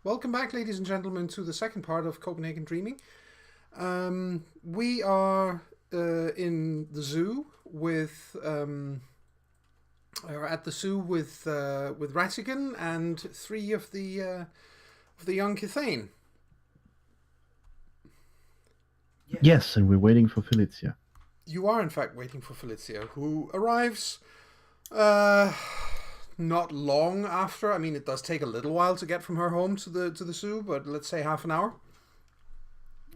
Welcome back, ladies and gentlemen, to the second part of Copenhagen Dreaming. We are in the zoo with, or at the zoo with Ratigan and three of the young Kithane. Yes, and we're waiting for Felicia. You are in fact waiting for Felicia, who arrives not long after. I mean, it does take a little while to get from her home to the zoo, but let's say half an hour.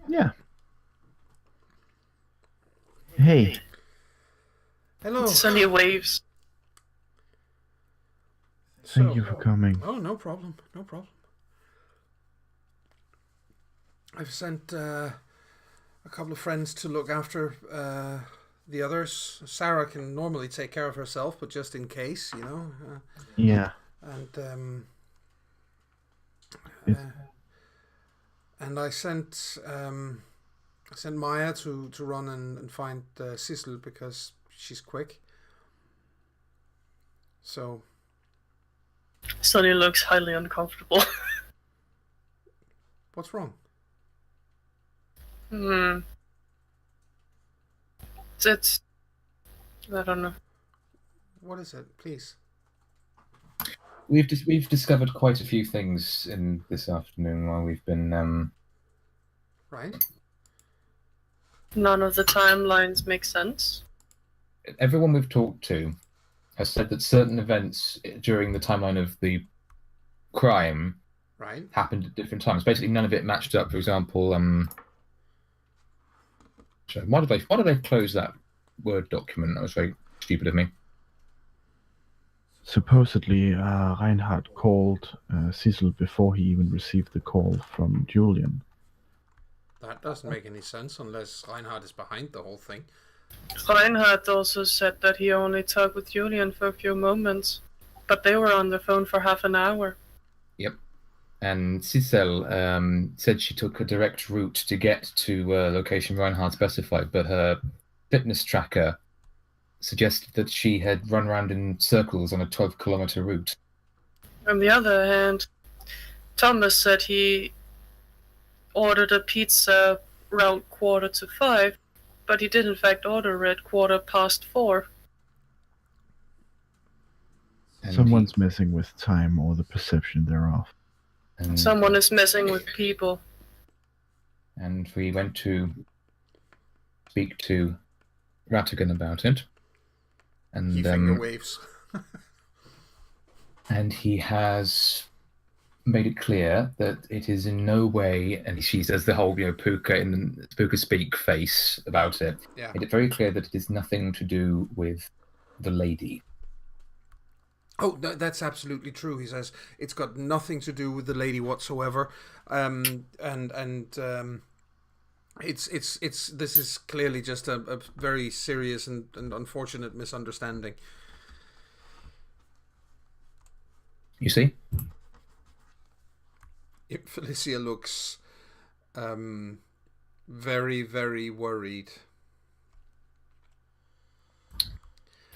Yeah. Hey. Hello. Sunny waves. Thank you for coming. Oh, no problem. No problem. I've sent a couple of friends to look after the others. Sarah can normally take care of herself, but just in case, you know. Yeah. And I sent Maya to run and find Sissel because she's quick. So. Sunny looks highly uncomfortable. What's wrong? It's... I don't know. What is it, please? We've discovered quite a few things in this afternoon while we've been Right. None of the timelines make sense. Everyone we've talked to has said that certain events during the timeline of the crime happened at different times. Basically, none of it matched up. For example, why did they close that Word document? That was very stupid of me. Supposedly, Reinhard called Cecil before he even received the call from Julian. That doesn't make any sense unless Reinhard is behind the whole thing. Reinhard also said that he only talked with Julian for a few moments, but they were on the phone for half an hour. Yep. And Cecil said she took a direct route to get to a location Reinhard specified, but her fitness tracker suggested that she had run around in circles on a 12-kilometer route. On the other hand, Thomas said he ordered a pizza around 4:45, but he did in fact order it 4:04. Someone's messing with time or the perception thereof. And someone is messing with people. And we went to speak to Ratigan about it. And he finger waves. And he has made it clear that it is in no way, and she says the whole, Puka speak face about it. Yeah. Made it very clear that it is nothing to do with the lady. Oh, that's absolutely true. He says it's got nothing to do with the lady whatsoever, it's this is clearly just a very serious and unfortunate misunderstanding. You see? Felicia looks very, very worried.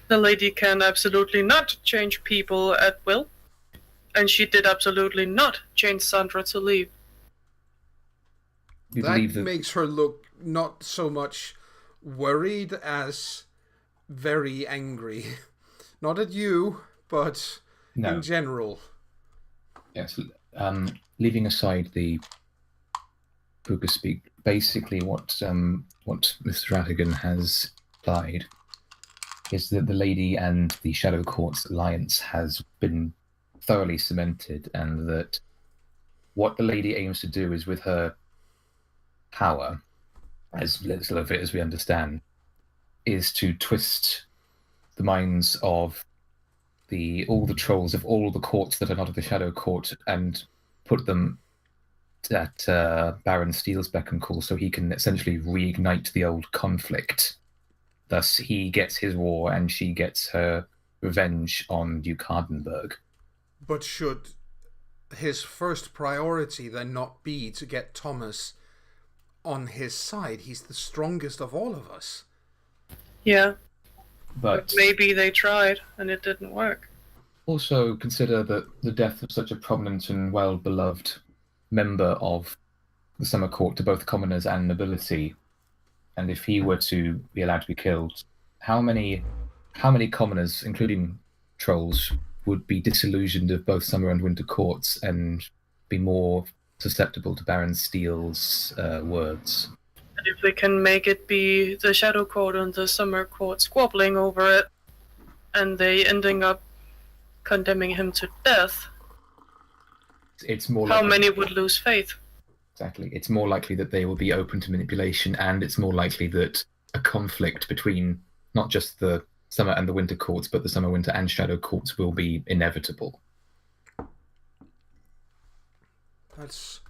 The lady can absolutely not change people at will, and she did absolutely not change Sandra to leave. That makes her look not so much worried as very angry. Not at you, but in general. Yes. Leaving aside the Puka speak, basically what Mr. Ratigan has implied is that the lady and the Shadow Court's alliance has been thoroughly cemented, and that what the lady aims to do is, with her power, as little of it as we understand, is to twist the minds of all the trolls of all the courts that are not of the Shadow Court and put them at Baron Steele's beck and call, so he can essentially reignite the old conflict. Thus, he gets his war and she gets her revenge on Duke Hardenberg. But should his first priority then not be to get Thomas on his side? He's the strongest of all of us. Yeah. But maybe they tried and it didn't work. Also consider that the death of such a prominent and well-beloved member of the summer court to both commoners and nobility, and if he were to be allowed to be killed, how many commoners, including trolls, would be disillusioned of both summer and winter courts and be more susceptible to Baron Steele's words? And if we can make it be the Shadow Court and the Summer Court squabbling over it, and they ending up condemning him to death, it's more how many would lose faith? Exactly. It's more likely that they will be open to manipulation, and it's more likely that a conflict between not just the summer and the winter courts, but the summer, winter, and shadow courts will be inevitable. That's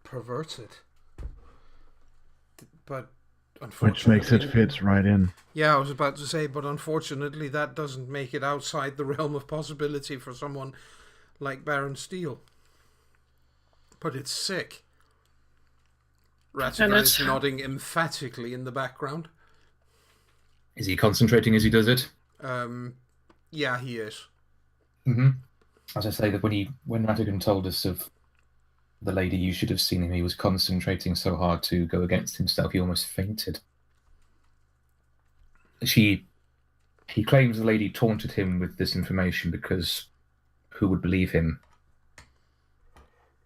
perverted. But unfortunately... Which makes it fit right in. Yeah, I was about to say, but unfortunately that doesn't make it outside the realm of possibility for someone like Baron Steele. But it's sick. Ratigan is nodding emphatically in the background. Is he concentrating as he does it? Yeah, he is. Mm-hmm. As I say, that when Ratigan told us of the lady, you should have seen him. He was concentrating so hard to go against himself, he almost fainted. He claims the lady taunted him with this information because who would believe him?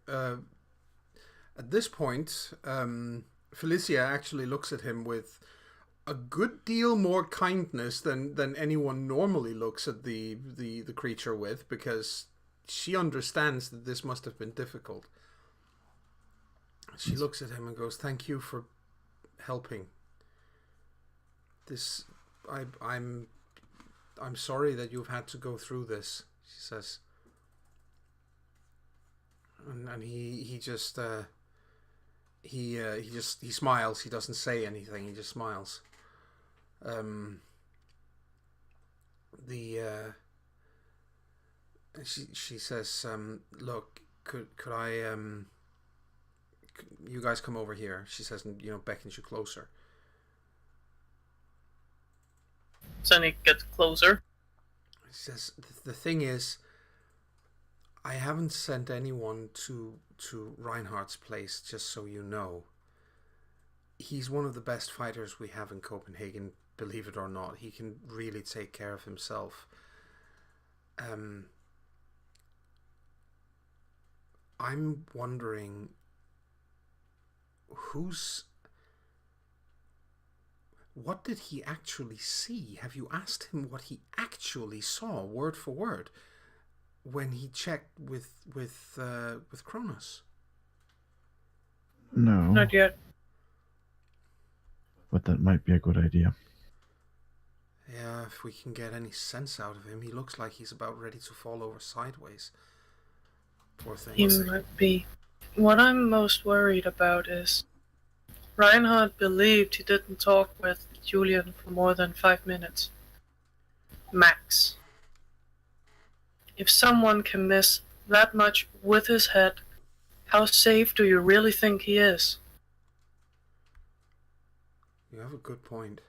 At this point, Felicia actually looks at him with a good deal more kindness than anyone normally looks at the creature with, because she understands that this must have been difficult. She looks at him and goes, "Thank you for helping. This, I'm sorry that you've had to go through this," she says. And he just he smiles. He doesn't say anything. He just smiles. She says, "Look, could I you guys come over here?" She says, and beckons you closer. So he gets closer. She says, "The thing is, I haven't sent anyone to Reinhardt's place, just so you know. He's one of the best fighters we have in Copenhagen, believe it or not. He can really take care of himself. I'm wondering what did he actually see? Have you asked him what he actually saw, word for word, when he checked with Kronos?" No. Not yet. But that might be a good idea. Yeah, if we can get any sense out of him. He looks like he's about ready to fall over sideways. Poor thing. He might be. What I'm most worried about is Reinhardt believed he didn't talk with Julian for more than 5 minutes. Max. If someone can miss that much with his head, how safe do you really think he is? You have a good point.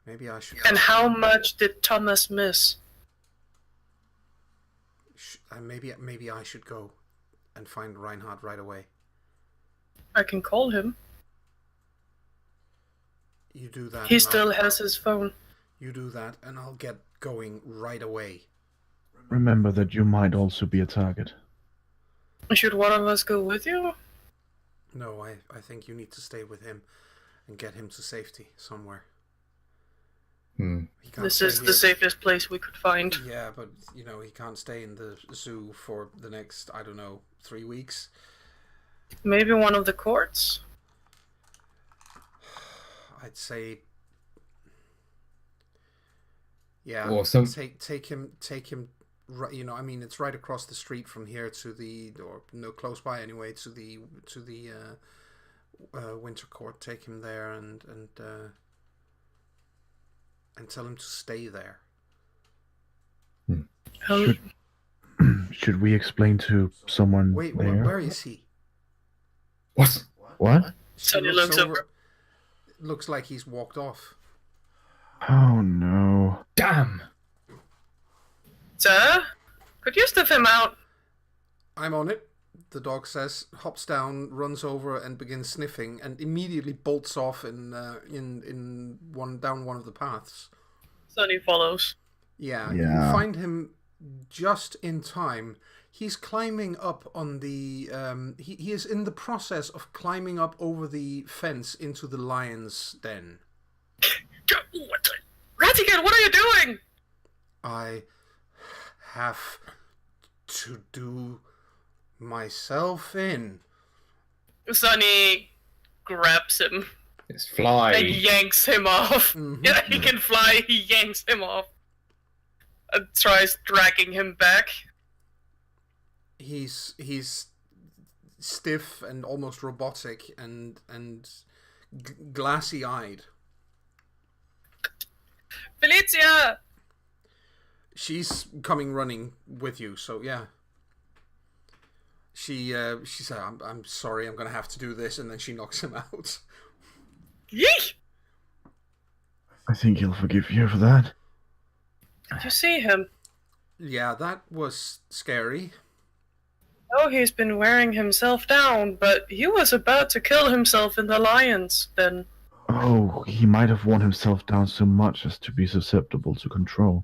Maybe I should... And how much did Thomas miss? Maybe I should go and find Reinhardt right away. I can call him. You do that. He still has his phone. You do that, and I'll get going right away. Remember that you might also be a target. Should one of us go with you? No, I think you need to stay with him and get him to safety somewhere. This is the safest place we could find. Yeah, but, he can't stay in the zoo for the next, 3 weeks. Maybe one of the courts? I'd say... Yeah, or some... take him, it's right across the street from here to the, or no, close by anyway, to the winter court. Take him there and tell him to stay there. Should we explain to someone? Wait, there? Where is he? What? Sonny looks over. Looks like he's walked off. Oh no. Damn! Sir? Could you stiff him out? I'm on it, the dog says, hops down, runs over and begins sniffing, and immediately bolts off in down one of the paths. Sonny follows. Yeah, Yeah. you find him just in time. He's climbing up on the... he is in the process of climbing up over the fence into the lion's den. Ratigan, what are you doing? I have to do myself in. Sonny grabs him It's fly. and yanks him off. Mhm. Yeah, he can fly, he yanks him off. And tries dragging him back. He's stiff and almost robotic and glassy-eyed. Felicia! She's coming running with you, so yeah. She said, I'm sorry, I'm gonna have to do this, and then she knocks him out. Yeesh! I think he'll forgive you for that. Did you see him? Yeah, that was scary. Oh, he's been wearing himself down, but he was about to kill himself in the lions, then. Oh, he might have worn himself down so much as to be susceptible to control.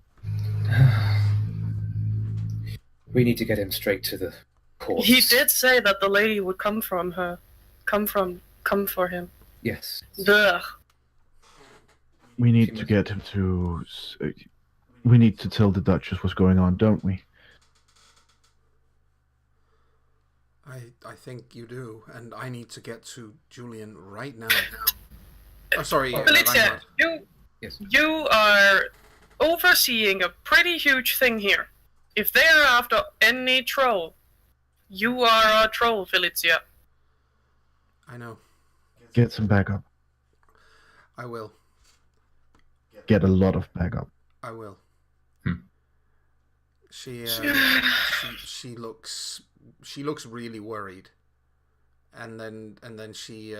We need to get him straight to the courts. He did say that the lady would come for him. Yes. Ugh. We need to get him to... We need to tell the Duchess what's going on, don't we? I think you do, and I need to get to Julian right now. Oh, sorry, Felicia, Reinhard. Yes. you are overseeing a pretty huge thing here. If they are after any troll, you are our troll, Felicia. I know. Get some backup. I will. Get a lot of backup. I will. Hmm. She looks really worried, and then she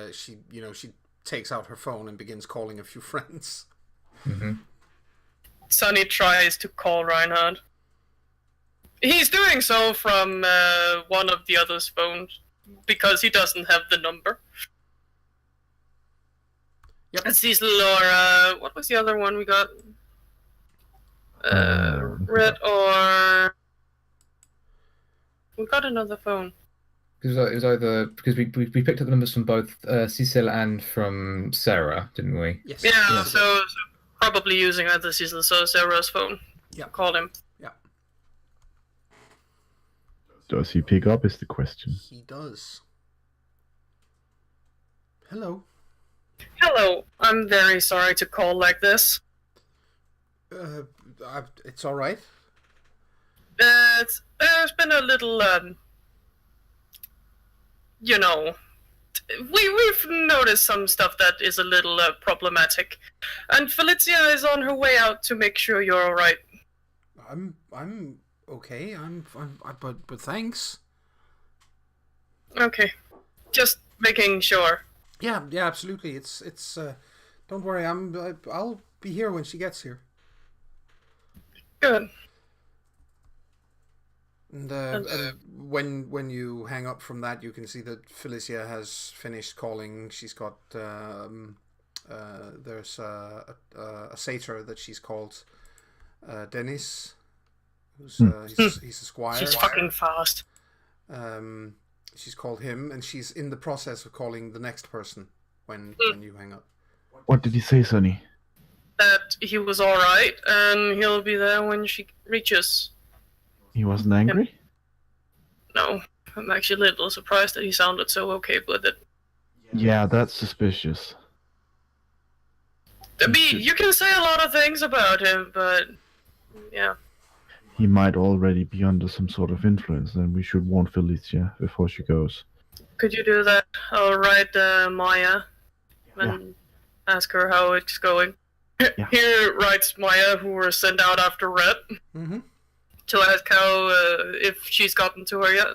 takes out her phone and begins calling a few friends. Mm-hmm. Sonny tries to call Reinhard. He's doing so from one of the other's phones because he doesn't have the number. Yep. And sees Laura. What was the other one we got? Red or... We got another phone. It was either because we picked up the numbers from both Cecil and from Sarah, didn't we? Yes. Yeah, so probably using either Cecil or Sarah's phone. Yeah. Call him. Yeah. Does he pick up is the question. He does. Hello. Hello, I'm very sorry to call like this. It's all right. There's been a little, we've noticed some stuff that is a little problematic, and Felicia is on her way out to make sure you're all right. I'm okay. But thanks. Okay, just making sure. Yeah, absolutely. It's don't worry. I'll be here when she gets here. Good. And when you hang up from that, you can see that Felicia has finished calling. She's got there's a satyr that she's called Dennis, who's he's a squire. She's fucking fast. She's called him, and she's in the process of calling the next person when you hang up. What did he say, Sonny? That he was all right, and he'll be there when she reaches. He wasn't angry? No, I'm actually a little surprised that he sounded so okay with it. Yeah, that's suspicious. I mean, you can say a lot of things about him, but yeah. He might already be under some sort of influence, and we should warn Felicia before she goes. Could you do that? I'll write Maya and ask her how it's going. Yeah. Here writes Maya, who were sent out after Red, Mm-hmm. to ask how if she's gotten to her yet.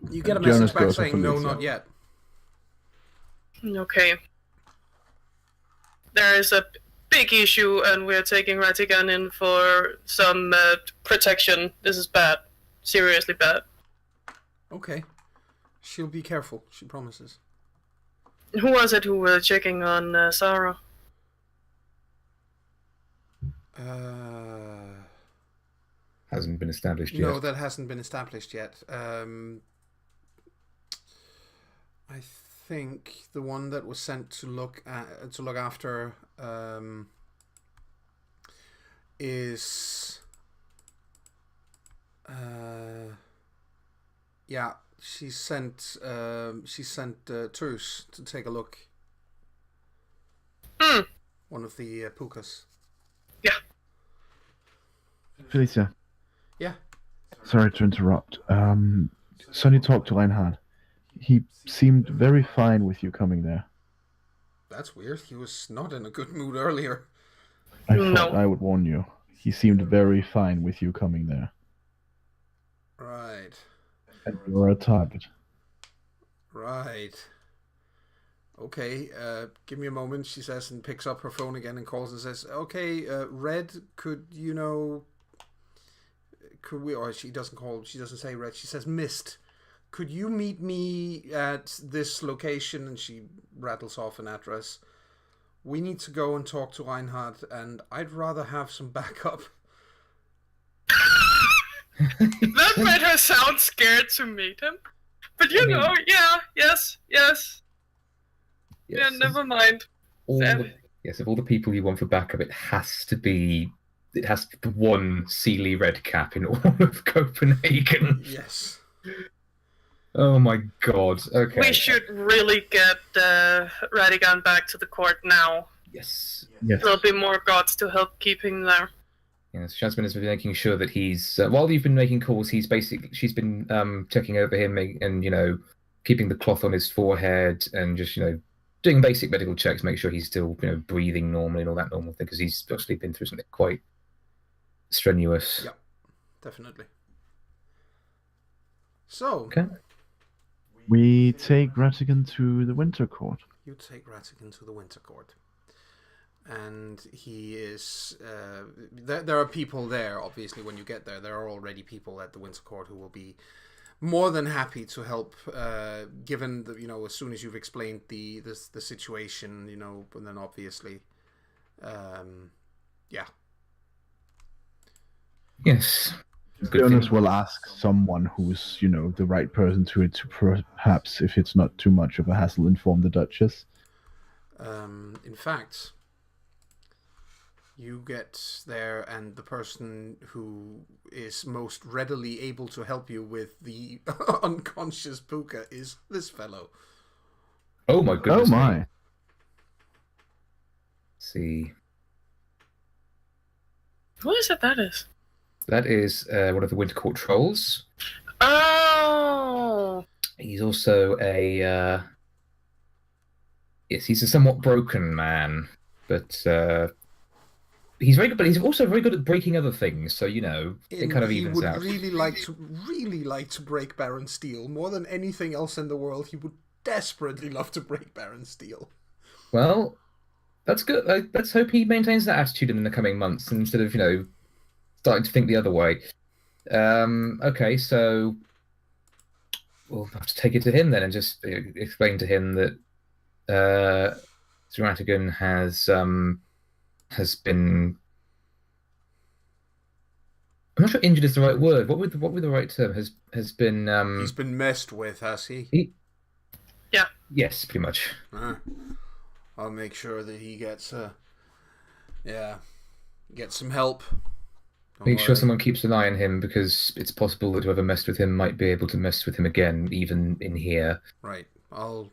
You get a Jonas message back goes to saying no, Felicia. not yet. Okay. There is a big issue, and we're taking Ratigan in for some protection. This is bad. Seriously bad. Okay. She'll be careful, she promises. Who was it who were checking on Sarah? Hasn't been established yet. No, that hasn't been established yet. I think the one that was sent to look after is yeah, she sent Truce to take a look. One of the pukas. Yeah. Felicia. Yeah. Sorry to interrupt. Sonny talked to Reinhard. He seemed very fine with you coming there. That's weird. He was not in a good mood earlier. I thought I would warn you. He seemed very fine with you coming there. Right. And you were a target. Right. Okay, give me a moment, she says, and picks up her phone again and calls and says, okay, Red, could we, or she doesn't say Red, she says Mist. Could you meet me at this location? And she rattles off an address. We need to go and talk to Reinhard, and I'd rather have some backup. That made her sound scared to meet him. But yes. Yeah, never mind. Of all the people you want for backup, it has to be one Sealy red cap in all of Copenhagen. Yes. Oh my god. Okay. We should really get Radigan back to the court now. Yes. There'll be more gods to help keep him there. Yes, Jasmine has been making sure that he's while you've been making calls, she's been checking over him and keeping the cloth on his forehead and just doing basic medical checks, make sure he's still breathing normally and all that normal thing, because he's actually been through something quite strenuous. Yeah, definitely. So okay, we take Ratigan to the Winter Court. You take Ratigan to the Winter Court. And he is... there are people there, obviously, when you get there. There are already people at the Winter Court who will be more than happy to help, given, as soon as you've explained the situation, and then obviously... yeah. Yes. The owners will ask someone who's, the right person to perhaps, if it's not too much of a hassle, inform the Duchess. In fact... You get there, and the person who is most readily able to help you with the unconscious Puka is this fellow. Oh my goodness. Oh my. Let's see. Who is it that is? That is one of the Winter Court trolls. Oh! He's also he's a somewhat broken man, but... he's very good, but he's also very good at breaking other things. So it kind of evens out. He would really like to break Baron Steel more than anything else in the world. He would desperately love to break Baron Steel. Well, that's good. Let's hope he maintains that attitude in the coming months instead of starting to think the other way. Okay, so we'll have to take it to him then and just explain to him that Ratigan has been... I'm not sure injured is the right word. What would the right term? Has been... He's been messed with, has he? Yeah. Yes, pretty much. I'll make sure that he gets some help. Make sure someone keeps an eye on him, because it's possible that whoever messed with him might be able to mess with him again, even in here. Right. I'll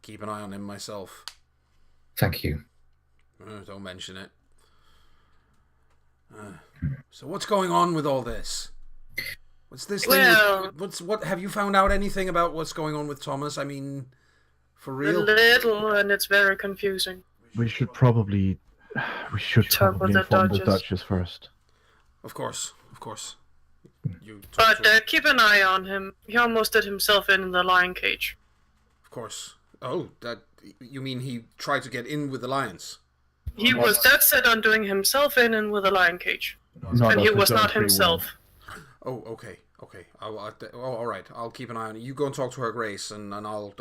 keep an eye on him myself. Thank you. Don't mention it. So what's going on with all this? What's this thing? What have you found out anything about what's going on with Thomas? I mean, for real? A little, and it's very confusing. We should probably inform the Duchess first. Of course. But keep an eye on him. He almost did himself in the lion cage. Of course. Oh, you mean he tried to get in with the lions? He was dead set on doing himself in and with a lion cage. And he was not himself. Oh, okay. Okay. All right. I'll keep an eye on it. You go and talk to Her Grace, and I'll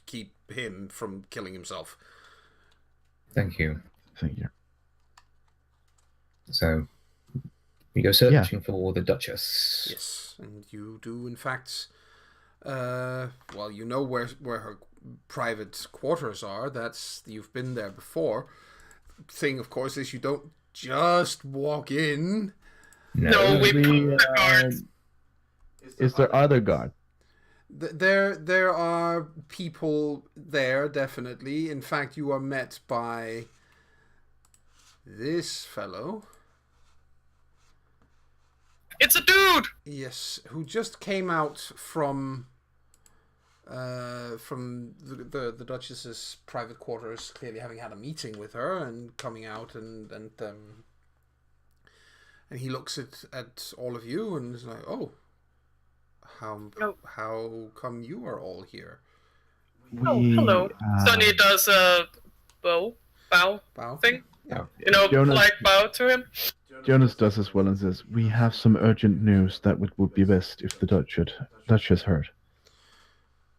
keep him from killing himself. Thank you. Thank you. So we go searching for the Duchess. Yes, and you do in fact. Well, you know where her private quarters are. You've been there before. Thing, of course, is you don't just walk in. No, we put the guards. Is there other guard? There are people there, definitely. In fact, you are met by this fellow. It's a dude! Yes, who just came out from the Duchess's private quarters, clearly having had a meeting with her and coming out and he looks at all of you and is like, "Oh, how come you are all here?" Hello. Sonny does a bow thing. Yeah. You know, Jonas, like bow to him. Jonas does as well and says, "We have some urgent news that would be best if the Duchess heard."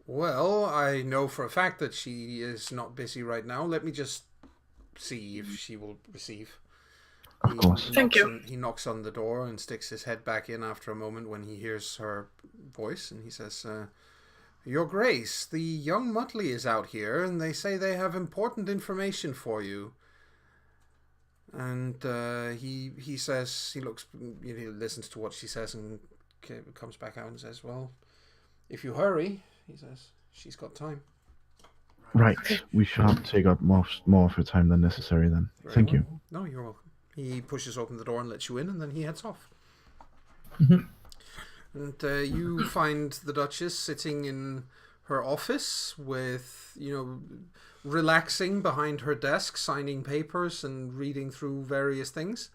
Well, I know for a fact that she is not busy right now. Let me just see if she will receive. Of course. Thank you. He knocks on the door and sticks his head back in after a moment when he hears her voice, and he says, "Your Grace, the young Muttley is out here, and they say they have important information for you." And he says, he listens to what she says and comes back out and says, "Well, if you hurry," he says, "she's got time." Right. We shan't take up more of your time than necessary then. Thank you. No, you're welcome. He pushes open the door and lets you in, and then he heads off. Mm-hmm. And you find the Duchess sitting in her office with, relaxing behind her desk, signing papers and reading through various things.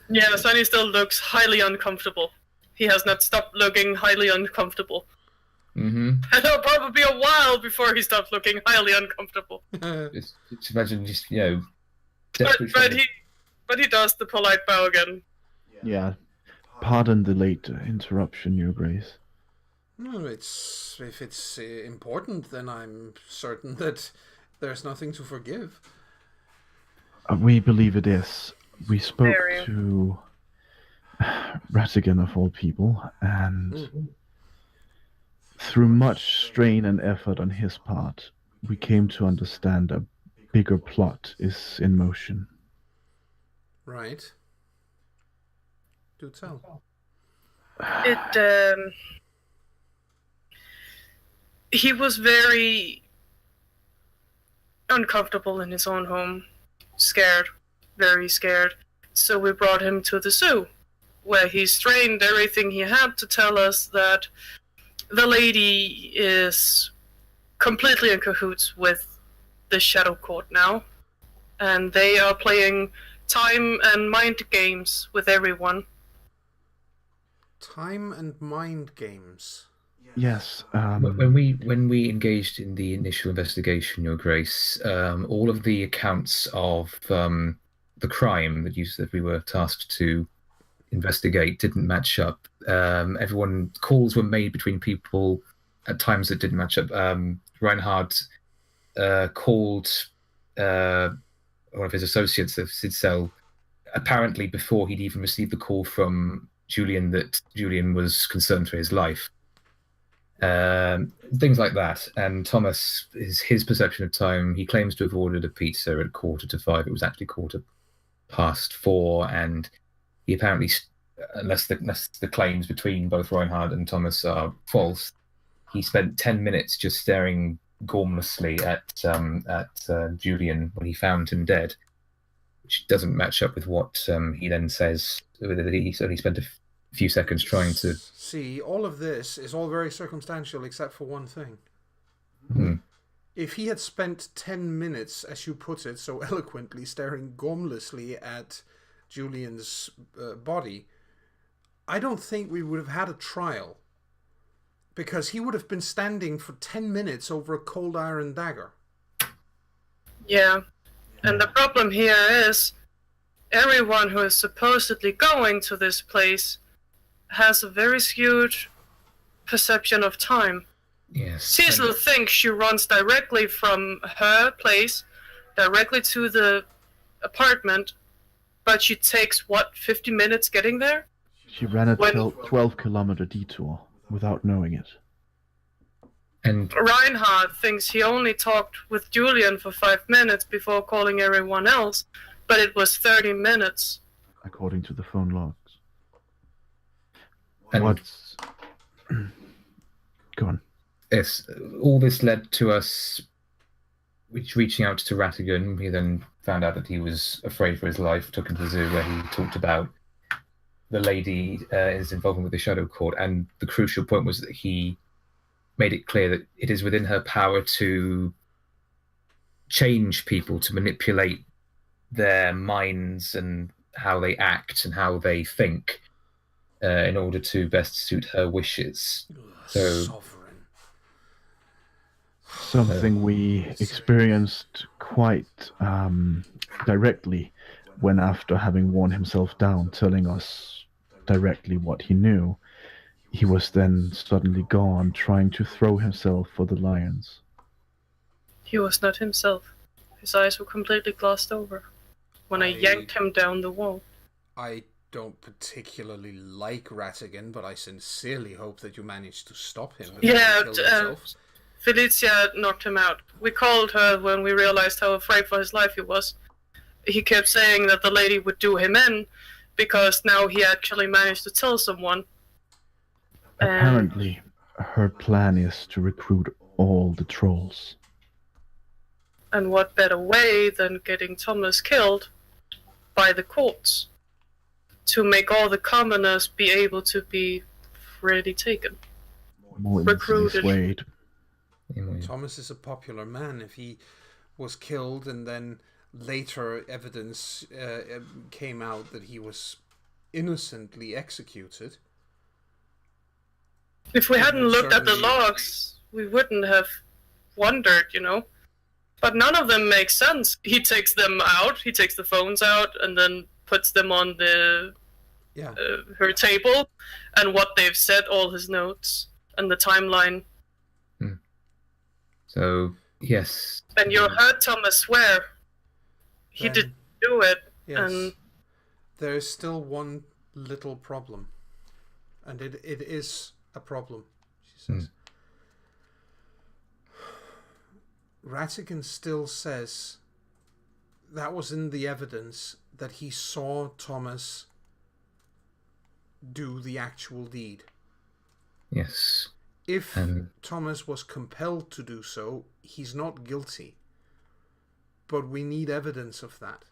Yeah, Sonny still looks highly uncomfortable. He has not stopped looking highly uncomfortable. Mm-hmm. And it'll probably be a while before he stops looking highly uncomfortable. Just imagine, But he does the polite bow again. Yeah. Pardon the late interruption, Your Grace. No, if it's important, then I'm certain that there's nothing to forgive. We believe it is. We spoke Very. to Ratigan of all people, and through much strain and effort on his part, we came to understand a bigger plot is in motion. Right. Do tell. He was very uncomfortable in his own home. Scared. Very scared. So we brought him to the zoo, where he strained everything he had to tell us that the lady is completely in cahoots with the Shadow Court now, and they are playing time and mind games with everyone. Time and mind games. Yes. When we engaged in the initial investigation, Your Grace, all of the accounts of the crime that we were tasked to investigate didn't match up. Calls were made between people at times that didn't match up. Reinhardt called one of his associates of Sidsel apparently before he'd even received the call from Julian that Julian was concerned for his life. Things like that. And Thomas, his perception of time, he claims to have ordered a pizza at 4:45. It was actually 4:15, and he apparently, unless the claims between both Reinhardt and Thomas are false, he spent 10 minutes just staring gormlessly at Julian when he found him dead, which doesn't match up with what he then says. He spent a few seconds trying to... See, all of this is all very circumstantial except for one thing. If he had spent 10 minutes, as you put it so eloquently, staring gormlessly at Julian's body, I don't think we would have had a trial. Because he would have been standing for 10 minutes over a cold iron dagger. Yeah. And the problem here is everyone who is supposedly going to this place has a very skewed perception of time. Yes. Cecil thinks she runs directly from her place, directly to the apartment, but she takes, 50 minutes getting there? She ran a 12-kilometer detour without knowing it. And Reinhard thinks he only talked with Julian for 5 minutes before calling everyone else, but it was 30 minutes. According to the phone logs. And What's... Go on. yes, all this led to us reaching out to Rattigan. We then found out that he was afraid for his life, took him to the zoo where he talked about the lady is involvement with the Shadow Court, and the crucial point was that he made it clear that it is within her power to change people, to manipulate their minds and how they act and how they think in order to best suit her wishes. So Sovereign. Something we experienced quite directly when, after having worn himself down, telling us directly what he knew, he was then suddenly gone, trying to throw himself for the lions. He was not himself. His eyes were completely glossed over when I yanked him down the wall. I don't particularly like Rattigan, but I sincerely hope that you managed to stop him. Yeah, Felicia knocked him out. We called her when we realized how afraid for his life he was. He kept saying that the lady would do him in, because now he actually managed to tell someone. Apparently, her plan is to recruit all the trolls. And what better way than getting Thomas killed by the courts to make all the commoners be able to be freely taken, More recruited. Swayed. Thomas is a popular man. If he was killed and then later evidence came out that he was innocently executed. If we hadn't looked at the logs, we wouldn't have wondered, But none of them make sense. He takes them out, he takes the phones out, and then puts them on her table, and what they've said, all his notes, and the timeline. So, yes. And you heard Thomas swear he didn't do it. Yes. And there's still one little problem. And it is a problem, she says. Rattigan still says that was in the evidence that he saw Thomas do the actual deed. Yes. If Thomas was compelled to do so, he's not guilty. But we need evidence of that.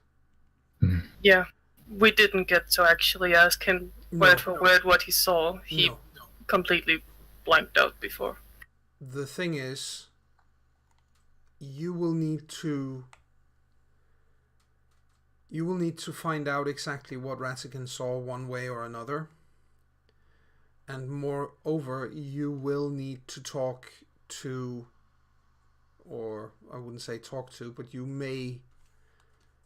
Yeah, we didn't get to actually ask him word for word what he saw. He completely blanked out before. The thing is, you will need to find out exactly what Rattigan saw one way or another. And moreover, you will need to talk to, or I wouldn't say talk to, but you may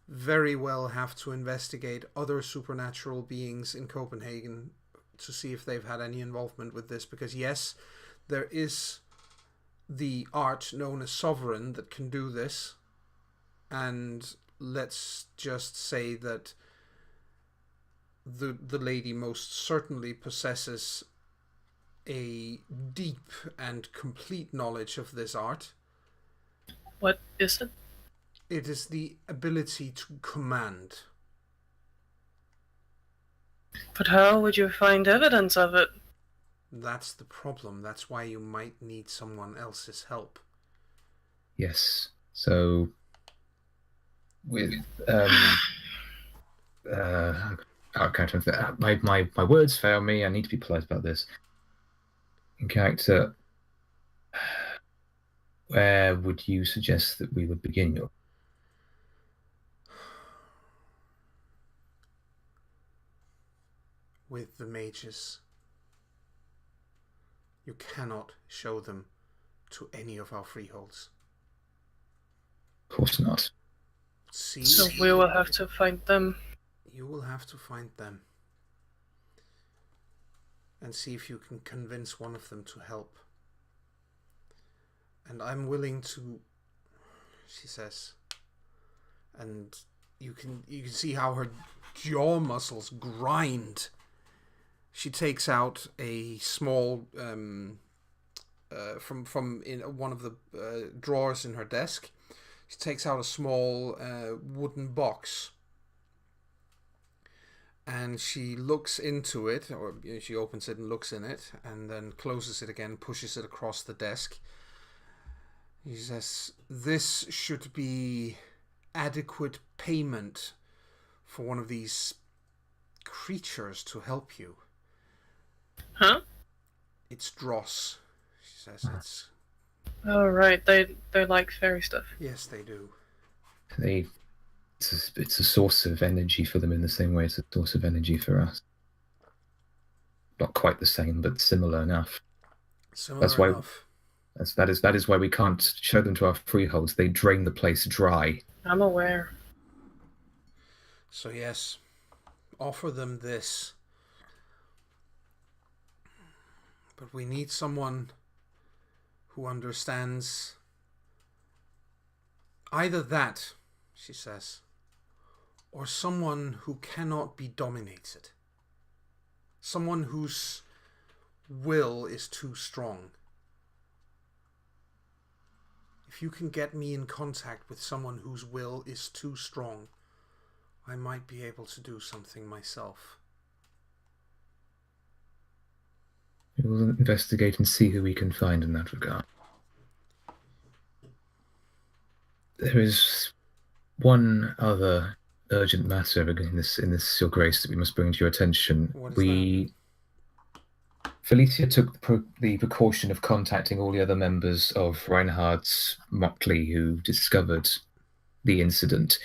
very well have to investigate other supernatural beings in Copenhagen to see if they've had any involvement with this. Because yes, there is the art known as Sovereign that can do this. And let's just say that the lady most certainly possesses a deep and complete knowledge of this art. What is it? It is the ability to command. But how would you find evidence of it? That's the problem. That's why you might need someone else's help. Yes. So with my words fail me. I need to be polite about this. In character, where would you suggest that we would begin your? With the mages. You cannot show them to any of our freeholds. Of course not. See? So we will have to find them. You will have to find them. and see if you can convince one of them to help. And I'm willing to, she says, and you can see how her jaw muscles grind. She takes out a small from in one of the drawers in her desk. She takes out a small wooden box, and she looks into it, or she opens it and looks in it, and then closes it again, pushes it across the desk. He says, "This should be adequate payment for one of these creatures to help you." Huh? It's dross, she says. It's... Oh, right. They like fairy stuff. Yes, they do. It's a source of energy for them in the same way it's a source of energy for us. Not quite the same, but similar enough. Similar enough. That is why we can't show them to our freeholds. They drain the place dry. I'm aware. So yes, offer them this. But we need someone who understands either that, she says, or someone who cannot be dominated. Someone whose will is too strong. If you can get me in contact with someone whose will is too strong, I might be able to do something myself. We will investigate and see who we can find in that regard. There is one other urgent matter in this, Your Grace, that we must bring to your attention. What is that? Felicia took the precaution of contacting all the other members of Reinhardt's motley who discovered the incident.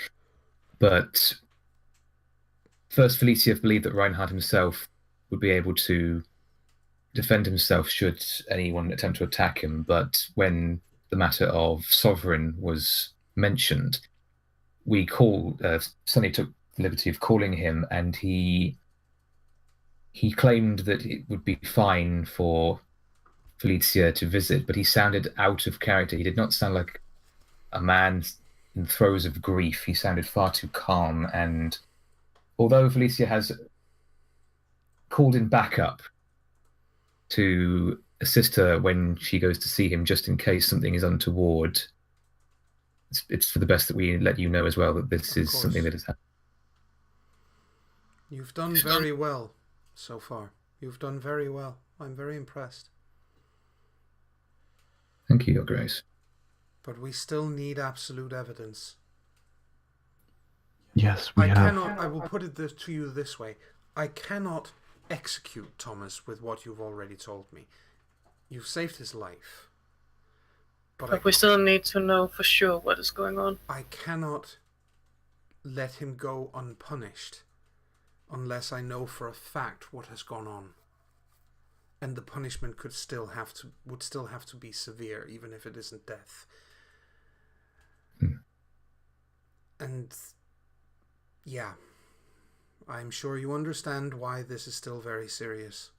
But first, Felicia believed that Reinhardt himself would be able to defend himself should anyone attempt to attack him. But when the matter of Sovereign was mentioned, Sonny took the liberty of calling him, and he claimed that it would be fine for Felicia to visit, but he sounded out of character. He did not sound like a man in throes of grief. He sounded far too calm, and although Felicia has called in backup to assist her when she goes to see him, just in case something is untoward, it's for the best that we let you know as well that this is something that has happened. You've done very well so far. You've done very well. I'm very impressed. Thank you, Your Grace. But we still need absolute evidence. Yes, we have. I will put it to you this way. I cannot execute Thomas with what you've already told me. You've saved his life. But we still need to know for sure what is going on. I cannot let him go unpunished unless I know for a fact what has gone on. And the punishment would still have to be severe, even if it isn't death. And yeah, I'm sure you understand why this is still very serious.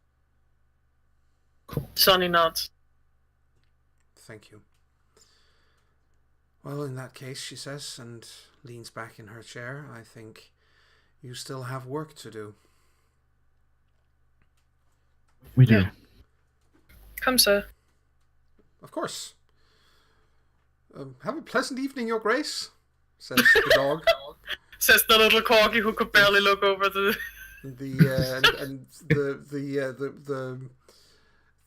Cool. Sonny nods. Thank you. Well, in that case, she says, and leans back in her chair, I think you still have work to do. We do. Yeah. Come, sir. Of course. Have a pleasant evening, Your Grace, says the dog. Says the little corgi who could barely look over the...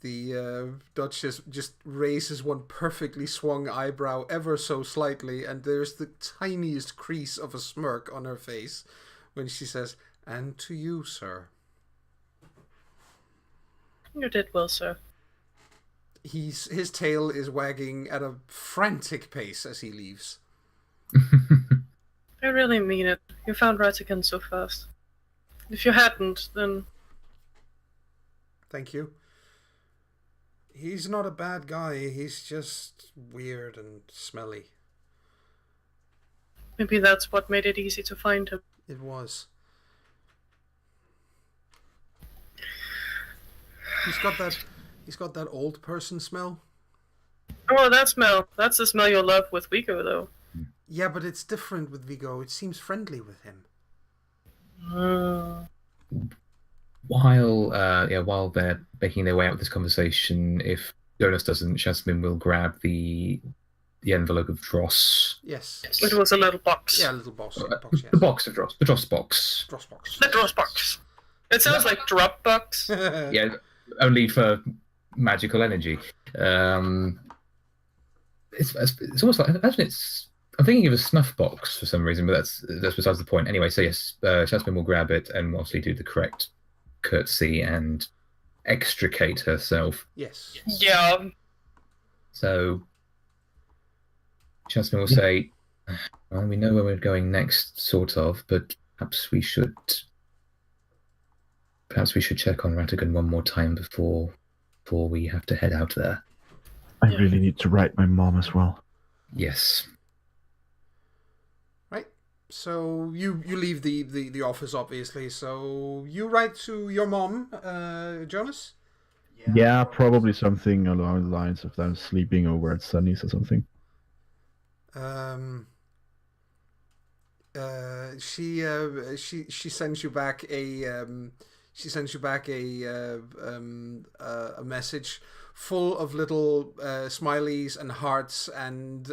The Duchess just raises one perfectly swung eyebrow ever so slightly, and there's the tiniest crease of a smirk on her face when she says, "And to you, sir." You did well, sir. His tail is wagging at a frantic pace as he leaves. I really mean it. You found Ratigan so fast. If you hadn't, then... Thank you. He's not a bad guy, he's just weird and smelly. Maybe that's what made it easy to find him. It was. He's got that. He's got that old person smell. Oh, that smell. That's the smell you'll love with Vigo, though. Yeah, but it's different with Vigo. It seems friendly with him. While they're making their way out of this conversation, if Jonas doesn't, Jasmine will grab the envelope of dross. Yes. It was a little box. Yeah, a little box. Yes. The box of dross. The dross box. Dross box. The dross box. It sounds like drop box. Yeah, only for magical energy. It's almost like, imagine it's. I'm thinking of a snuff box for some reason, but that's besides the point. Anyway, so yes, Jasmine will grab it and obviously do the correct curtsy and extricate herself. Yes. Yeah. So Jasmine will say, well, we know where we're going next, sort of, but perhaps we should check on Ratigan one more time before we have to head out there. I really need to write my mom as well. Yes. Right. So you leave the office, obviously. So you write to your mom, Jonas? Yeah, probably something along the lines of them sleeping over at Sunny's or something. She sends you back a a message full of little smileys and hearts and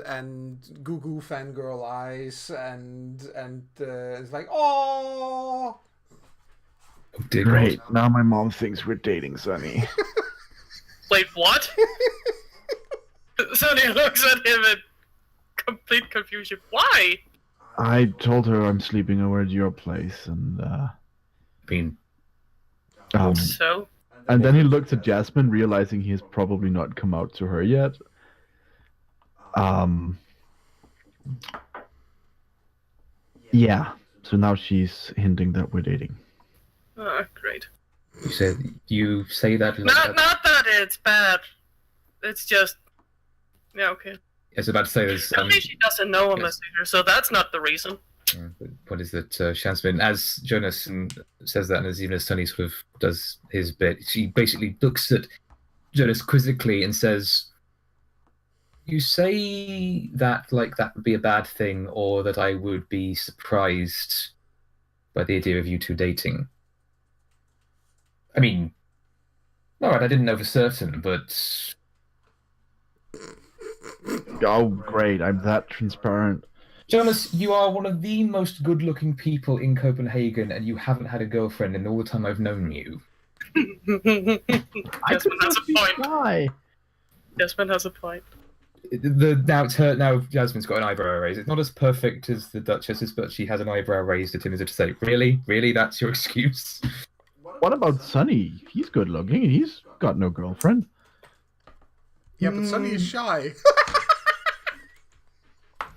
goo goo fangirl eyes and it's like, oh, Great. Now my mom thinks we're dating Sunny. Wait, what? Sonny looks at him in complete confusion. Why? I told her I'm sleeping over at your place, and So? And then he looked at Jasmine, realizing he has probably not come out to her yet. Yeah. So now she's hinting that we're dating. Oh, great. You say that. Not that it's bad. It's just, yeah, okay. I was about to say this. At least she doesn't know I'm a singer, so that's not the reason. What is it, Jasmine? As Jonas says that, and as even as Sunny sort of does his bit, she basically looks at Jonas quizzically and says, "You say that like that would be a bad thing, or that I would be surprised by the idea of you two dating." I mean, all right, I didn't know for certain, but Oh, great. I'm that transparent. Jonas, you are one of the most good-looking people in Copenhagen, and you haven't had a girlfriend in all the time I've known you. Jasmine has a point. Why? Jasmine has a point. Now Jasmine's got an eyebrow raise. It's not as perfect as the Duchess's, but she has an eyebrow raised at him as if to say, really, that's your excuse? What about Sunny? He's good looking and he's got no girlfriend. Yeah, but Sunny is shy.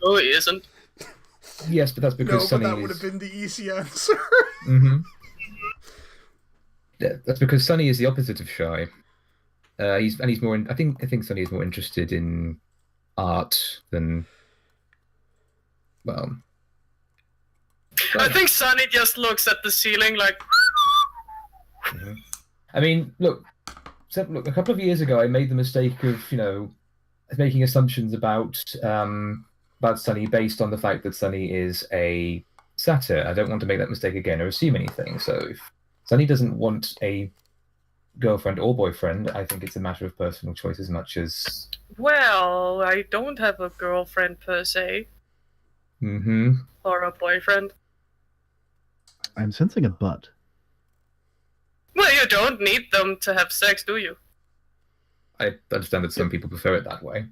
No, he isn't. Yes, but that's because Sunny that would have been the easy answer. Mm-hmm. Yeah, that's because Sunny is the opposite of shy. He's more. I think Sunny is more interested in art than. Well. I think Sunny just looks at the ceiling like. Mm-hmm. I mean, look. A couple of years ago, I made the mistake of making assumptions about Sunny based on the fact that Sunny is a satyr. I don't want to make that mistake again or assume anything. So if Sunny doesn't want a girlfriend or boyfriend, I think it's a matter of personal choice as much as... Well, I don't have a girlfriend per se. Mm-hmm. Or a boyfriend. I'm sensing a but. Well, you don't need them to have sex, do you? I understand that some people prefer it that way.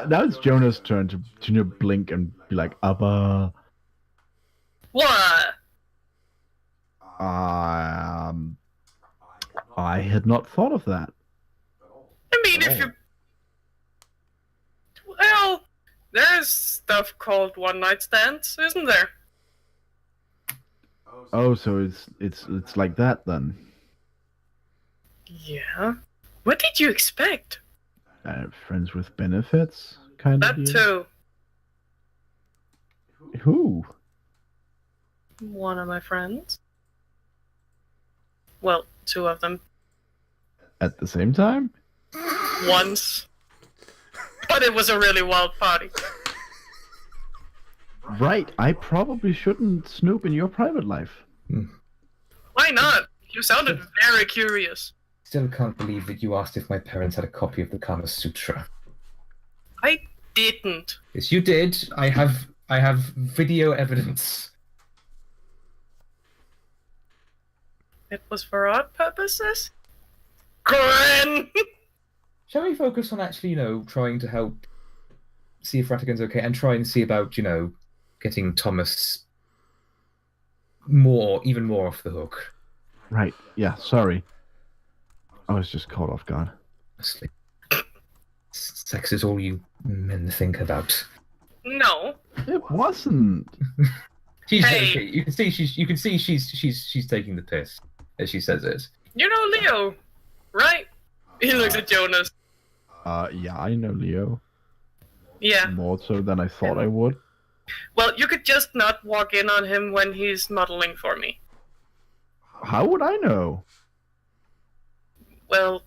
Now it's Jonas' turn to blink and be like, Abba. What? I had not thought of that. I mean, if you... Well, there's stuff called one-night stands, isn't there? Oh, so it's like that then. Yeah. What did you expect? Friends with benefits, kind of. That too. Who? One of my friends. Well, two of them. At the same time? Once. But it was a really wild party. Right, I probably shouldn't snoop in your private life. Why not? You sounded very curious. Still can't believe that you asked if my parents had a copy of the Kama Sutra. I didn't. Yes, you did. I have video evidence. It was for art purposes? Grin! Shall we focus on actually, trying to help see if Ratigan's okay and try and see about, getting Thomas even more off the hook? Right, yeah, sorry. I was just caught off guard. Honestly. Sex is all you men think about. No. It wasn't. Hey. You can see she's taking the piss as she says it. You know Leo, right? He looks at Jonas. Yeah, I know Leo. Yeah. More so than I thought I would. Well, you could just not walk in on him when he's modeling for me. How would I know? Well,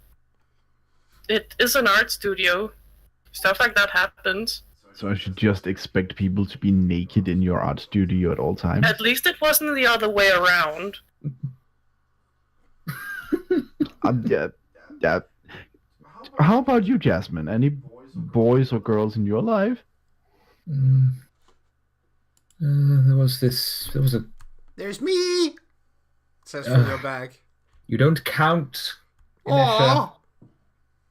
it is an art studio. Stuff like that happens. So I should just expect people to be naked in your art studio at all times? At least it wasn't the other way around. Yeah. How about you, Jasmine? Any boys or girls in your life? There was a... There's me! It says from your bag. You don't count. Aww!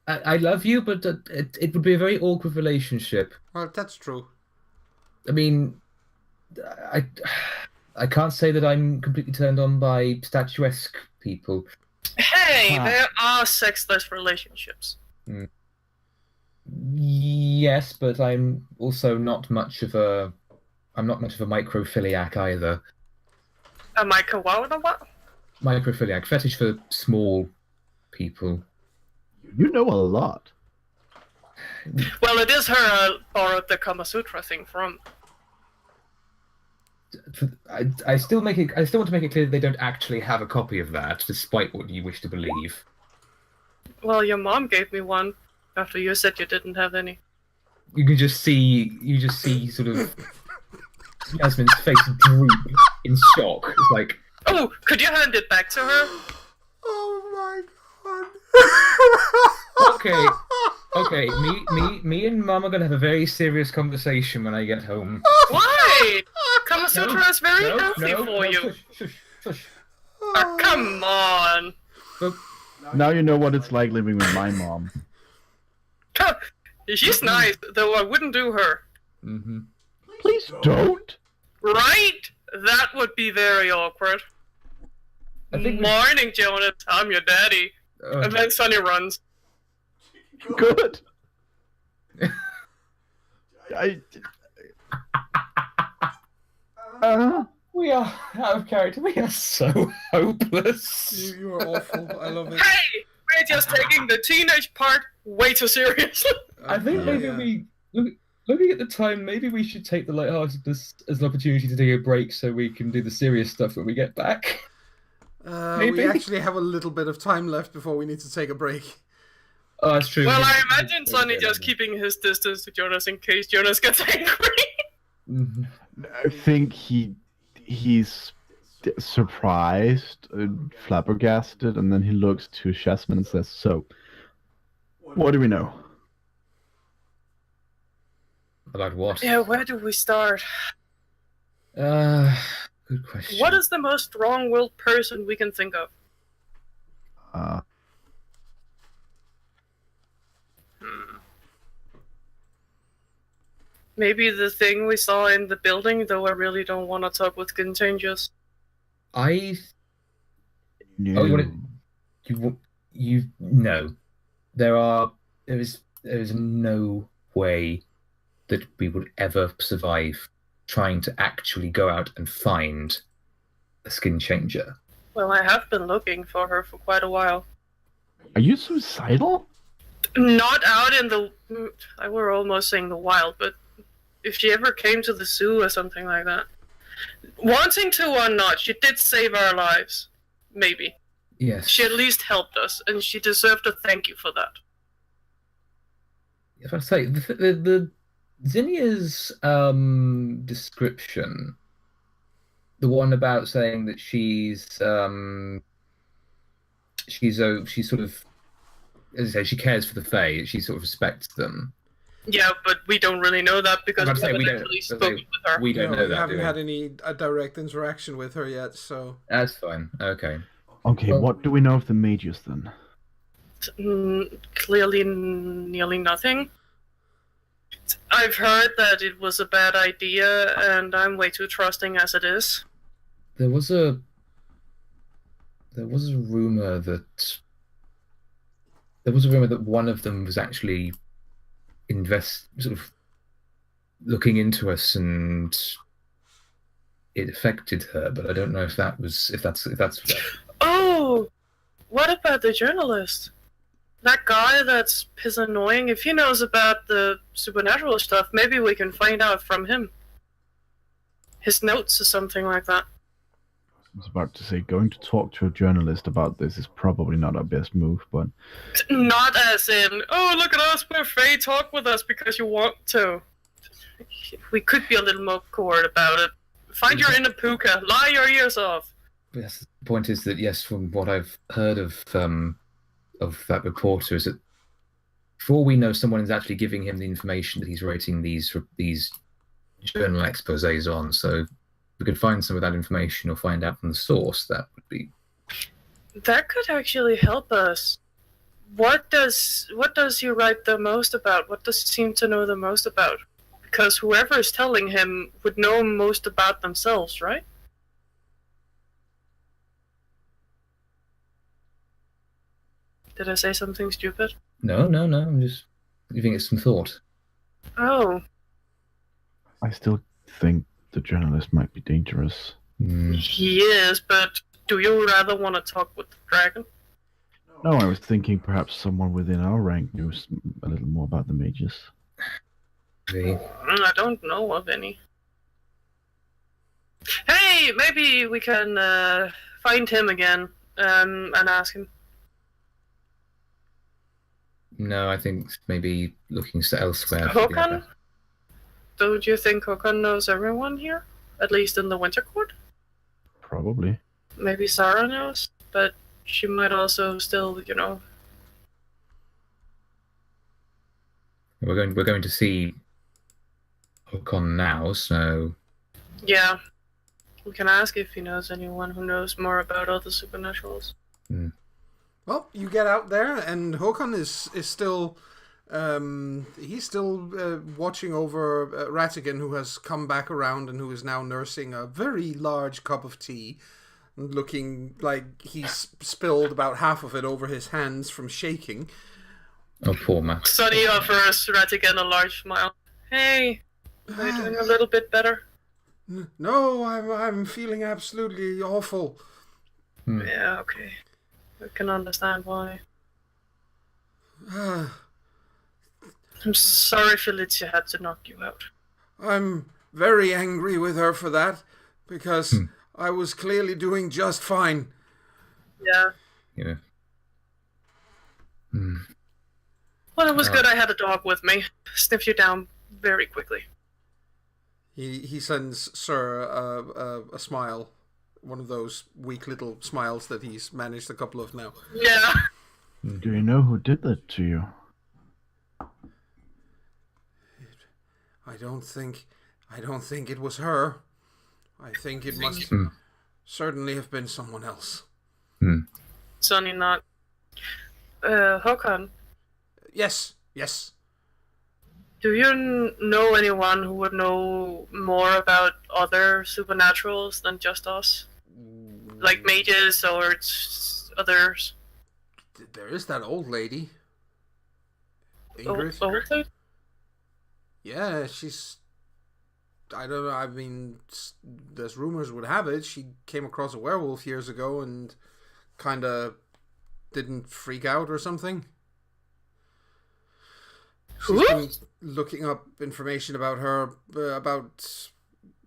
I love you, but it would be a very awkward relationship. Well, that's true. I mean, I can't say that I'm completely turned on by statuesque people. Hey, there are sexless relationships. Yes, but I'm also not much of a microphiliac either. A micro what? Microphiliac, fetish for small people. You know a lot. Well, it is her I borrowed the Kama Sutra thing from. I still want to make it clear that they don't actually have a copy of that, despite what you wish to believe. Well, your mom gave me one after you said you didn't have any. You just see sort of Jasmine's face droop in shock. It's like, oh, could you hand it back to her? Oh my god. Okay. Me and Mom are gonna have a very serious conversation when I get home. Why? Kama Sutra is very healthy for you. Shush. Oh, come on. But Now you know what it's like living with my mom. She's nice, though I wouldn't do her. mm-hmm. Please don't. Right? That would be very awkward. I think Morning, Jonas. I'm your daddy. And then Sonny runs. Good. We are out of character. We are so hopeless. You are awful. I love it. Hey! We're just taking the teenage part way too seriously. I think maybe looking at the time, maybe we should take the lightheartedness as an opportunity to take a break so we can do the serious stuff when we get back. We actually have a little bit of time left before we need to take a break. Oh, that's true. Well, I imagine Sonny just keeping his distance to Jonas in case Jonas gets angry. Mm-hmm. I think he's surprised, flabbergasted, and then he looks to Jasmine and says, "So, what do we know?" About what? Yeah, where do we start? Good question. What is the most strong-willed person we can think of? Maybe the thing we saw in the building, though I really don't want to talk with skin changes. No. No. There is no way that we would ever survive trying to actually go out and find a skin changer. Well, I have been looking for her for quite a while. Are you suicidal? Not out in the... I were almost saying the wild, but if she ever came to the zoo or something like that. Wanting to or not, she did save our lives. Maybe. Yes. She at least helped us, and she deserved a thank you for that. If I say the Zinnia's description, the one about saying that she's sort of, as I say, she cares for the Fae. She sort of respects them. Yeah, but we don't really know that because we haven't actually spoken with her. We don't know you that. haven't had any direct interaction with her yet, so that's fine. Okay. Okay, what do we know of the mages then? Clearly, nearly nothing. I've heard that it was a bad idea, and I'm way too trusting as it is. There was a rumor that one of them was actually sort of looking into us, and it affected her. But I don't know if that's. Oh, what about the journalist? That guy that's piss annoying. If he knows about the supernatural stuff, maybe we can find out from him. His notes or something like that. I was about to say, going to talk to a journalist about this is probably not our best move, but... Not as in, oh, look at us, we're afraid, talk with us because you want to. We could be a little more coward about it. Find your inner puka, lie your ears off. Yes, the point is that, yes, from what I've heard of that reporter, is that for all we know, someone is actually giving him the information that he's writing these journal exposés on, so we could find some of that information or find out from the source. That would be... That could actually help us. What does he write the most about? What does he seem to know the most about? Because whoever is telling him would know most about themselves, right? Did I say something stupid? No, I'm just giving it some thought. Oh. I still think the journalist might be dangerous. He is, but do you rather want to talk with the dragon? No, I was thinking perhaps someone within our rank knew a little more about the mages. I don't know of any. Hey, maybe we can find him again and ask him. No, I think maybe looking elsewhere. Håkon? Don't you think Håkon knows everyone here? At least in the Winter Court? Probably. Maybe Sarah knows, but she might also still, We're going to see Håkon now, so... Yeah. We can ask if he knows anyone who knows more about other supernaturals. Well, you get out there, and Håkon is still... he's still watching over Ratigan, who has come back around and who is now nursing a very large cup of tea, looking like he's spilled about half of it over his hands from shaking. Oh, poor man. Sonny offers Ratigan a large smile. Hey, are you doing a little bit better? No, I'm feeling absolutely awful. Yeah, okay. I can understand why. I'm sorry Felicia had to knock you out. I'm very angry with her for that, because I was clearly doing just fine. Yeah. Well, it was good I had a dog with me. Sniff you down very quickly. He sends Sir a smile. One of those weak little smiles that he's managed a couple of now. Yeah. Do you know who did that to you? I don't think it was her. I think it must certainly have been someone else. Sonny not. Håkon. Yes. Do you know anyone who would know more about other supernaturals than just us? Like mages or others? There is that old lady. Ingrid. Old lady? Yeah, she's... I don't know, I mean, there's rumors would have it. She came across a werewolf years ago and kind of didn't freak out or something. She's been looking up information about her, about,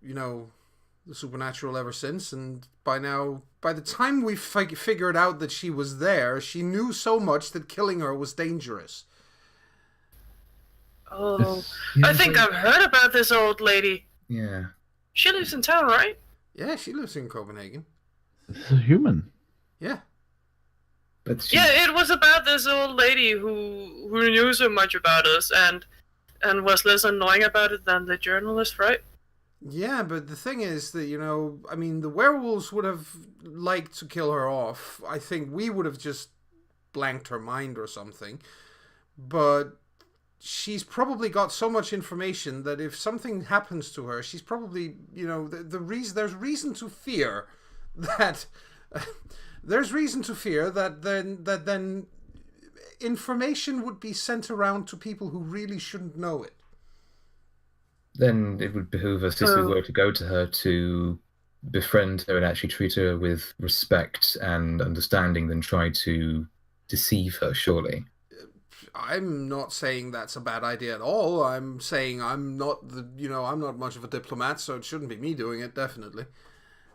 the the supernatural ever since, and by the time we figured out that she was there, she knew so much that killing her was dangerous. Oh, I think I've heard about this old lady. Yeah. She lives in town, right? Yeah, she lives in Copenhagen. It's a human. Yeah. But Yeah, it was about this old lady who knew so much about us and was less annoying about it than the journalist, right? Yeah, but the thing is that, I mean, the werewolves would have liked to kill her off. I think we would have just blanked her mind or something. But she's probably got so much information that if something happens to her, she's probably, there's reason to fear that... there's reason to fear that then information would be sent around to people who really shouldn't know it. Then it would behoove us, if we were to go to her, to befriend her and actually treat her with respect and understanding than try to deceive her, surely. I'm not saying that's a bad idea at all. I'm saying I'm not I'm not much of a diplomat, so it shouldn't be me doing it, definitely.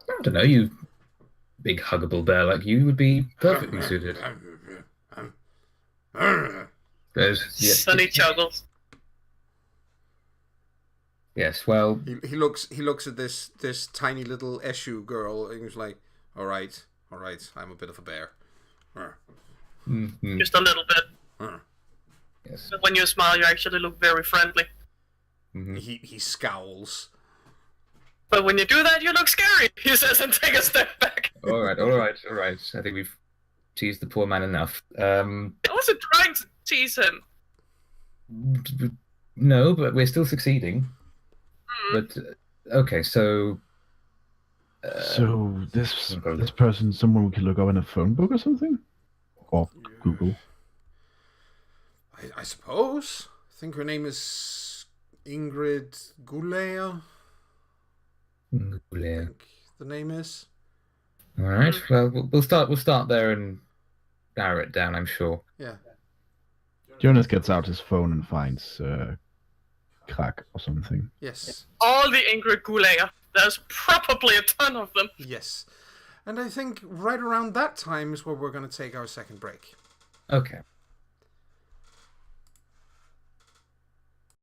I don't know, you big huggable bear like you would be perfectly suited. Sunny chuckles. Yes, well... He looks at this tiny little Eshu girl, and he's like, all right, I'm a bit of a bear. Mm-hmm. Just a little bit. Yes. But when you smile, you actually look very friendly. Mm-hmm. He scowls. But when you do that, you look scary, he says, and take a step back. All right. I think we've teased the poor man enough. I wasn't trying to tease him. No, but we're still succeeding. But okay, so this person, someone we could look up in a phone book or something, or Google. I suppose. I think her name is Ingrid Goulet. I think the name is. All right. Well, we'll start there and narrow it down, I'm sure. Yeah. Jonas gets out his phone and finds crack or something. Yes. All the Ingrid Goulet. There's probably a ton of them. Yes. And I think right around that time is where we're going to take our second break. Okay.